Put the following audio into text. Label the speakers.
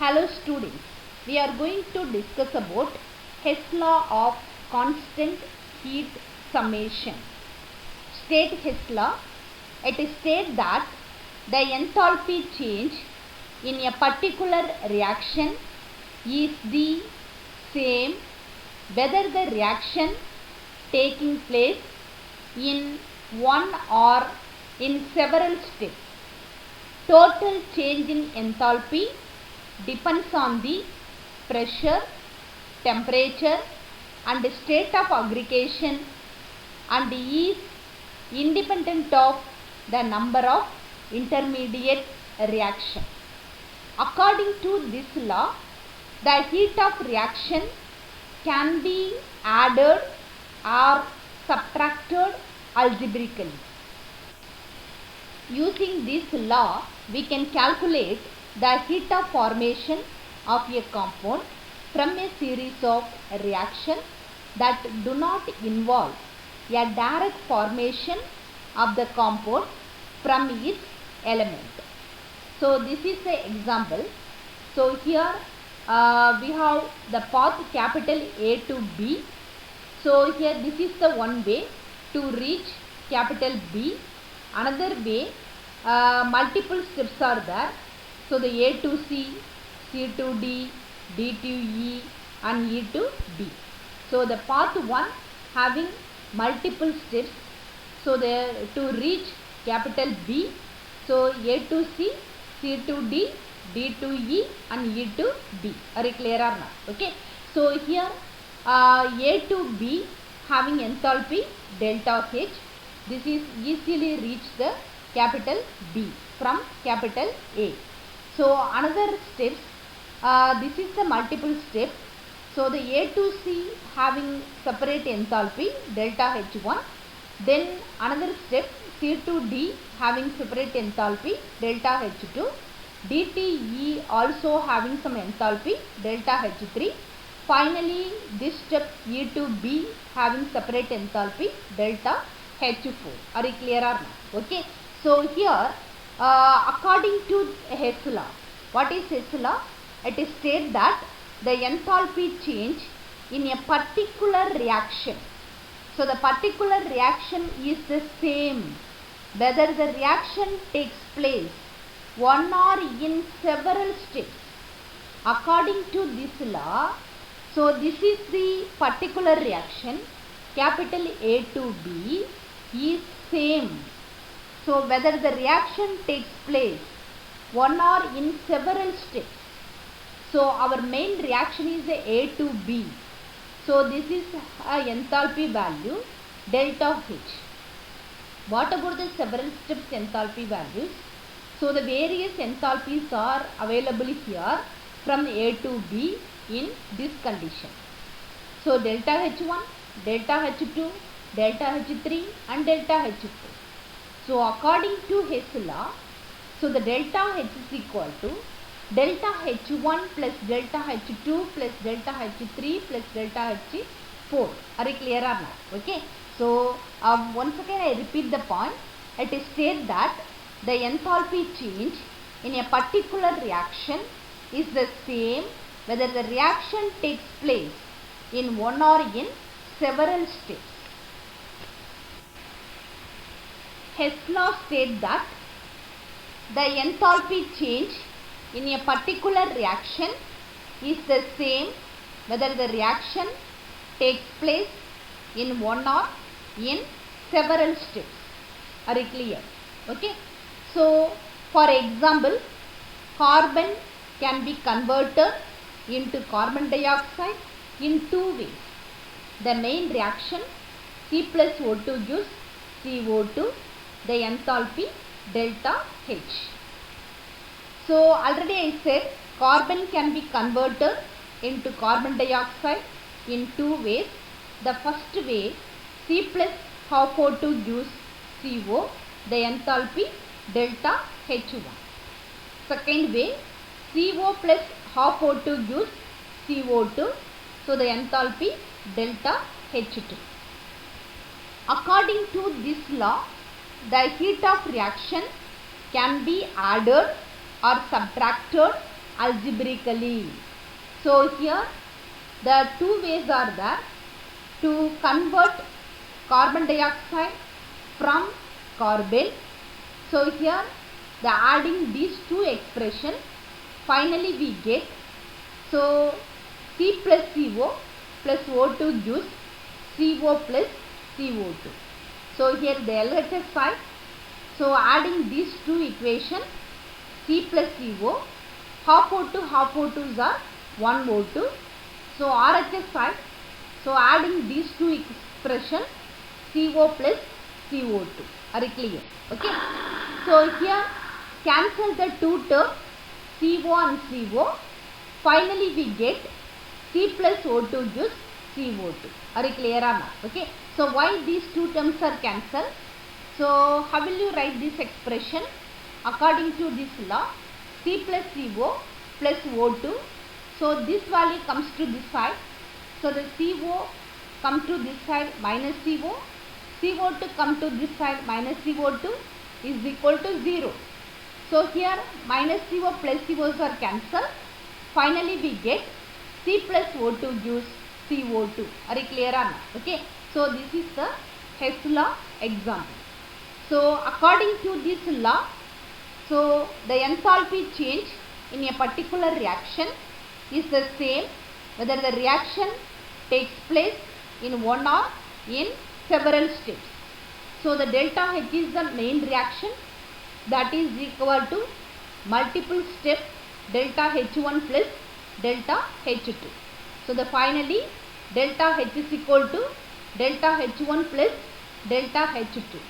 Speaker 1: Hello students, we are going to discuss about Hess law of constant heat summation. State Hess law. It states that the enthalpy change in a particular reaction is the same whether the reaction taking place in one or in several steps. Total change in enthalpy depends on the pressure, temperature and state of aggregation and is independent of the number of intermediate reaction. According to this law, the heat of reaction can be added or subtracted algebraically. Using this law, we can calculate the heat of formation of a compound from a series of reactions that do not involve a direct formation of the compound from its element. So this is the example. So here we have the path capital A to B. So here this is the one way to reach capital B. Another way, multiple steps are there. So the A to C, C to D, D to E and E to D. So the path 1 having multiple steps. So to reach capital B, so A to C, C to D, D to E and E to D. Are you clear or not? Okay. So here A to B having enthalpy delta H. This is easily reach the capital B from capital A. So another steps, this is the multiple step. So the A to C having separate enthalpy delta H1. Then another step C to D having separate enthalpy delta H2. DTE also having some enthalpy delta H3. Finally this step E to B having separate enthalpy delta H4. Are you clear or not? Okay. So here according to Hess law, what is Hess law? It states that the enthalpy change in a particular reaction. So the particular reaction is the same whether the reaction takes place one or in several steps. According to this law, so this is the particular reaction, capital A to B is same. So whether the reaction takes place one or in several steps. So our main reaction is the A to B. So this is a enthalpy value delta H. What about the several steps enthalpy values? So the various enthalpies are available here from A to B in this condition. So delta H1, delta H2, delta H3 and delta H4. So according to Hess law, so the delta H is equal to delta H1 plus delta H2 plus delta H3 plus delta H4. Are you clear or not? Okay. So once again I repeat the point. It states that the enthalpy change in a particular reaction is the same whether the reaction takes place in one or in several steps. Hess law states that the enthalpy change in a particular reaction is the same whether the reaction takes place in one or in several steps. Are you clear? Okay. So for example, carbon can be converted into carbon dioxide in two ways. The main reaction C plus O2 gives CO2, the enthalpy delta H. So already I said carbon can be converted into carbon dioxide in two ways. The first way, C plus half O2 gives CO, the enthalpy delta H1. Second way, CO plus half O2 gives CO2, so the enthalpy delta H2. According to this law, the heat of reaction can be added or subtracted algebraically. So here the two ways are there to convert carbon dioxide from carbon. So here the adding these two expressions, finally we get, so C plus CO plus O2 gives CO plus CO2. So here the LHS side, so adding these two equations, C plus CO, half O2s are 1 O2. So RHS side, so adding these two expressions, CO plus CO2. Are you clear? Okay. So here cancel the two terms, CO and CO. Finally we get C plus O2 gives CO2. Are you clear or not? Okay. So why these two terms are cancelled? So how will you write this expression? According to this law, C plus CO plus O2. So this value comes to this side. So the CO come to this side minus CO. CO2 come to this side minus CO2 is equal to 0. So here minus CO plus COs are cancelled. Finally we get C plus O2 gives CO2. Are you clear or not? Okay. So this is the Hess law example. So according to this law, so the enthalpy change in a particular reaction is the same whether the reaction takes place in one or in several steps. So the delta H is the main reaction, that is equal to multiple step delta H1 plus delta H2. So the finally delta H is equal to delta H1 plus delta H2.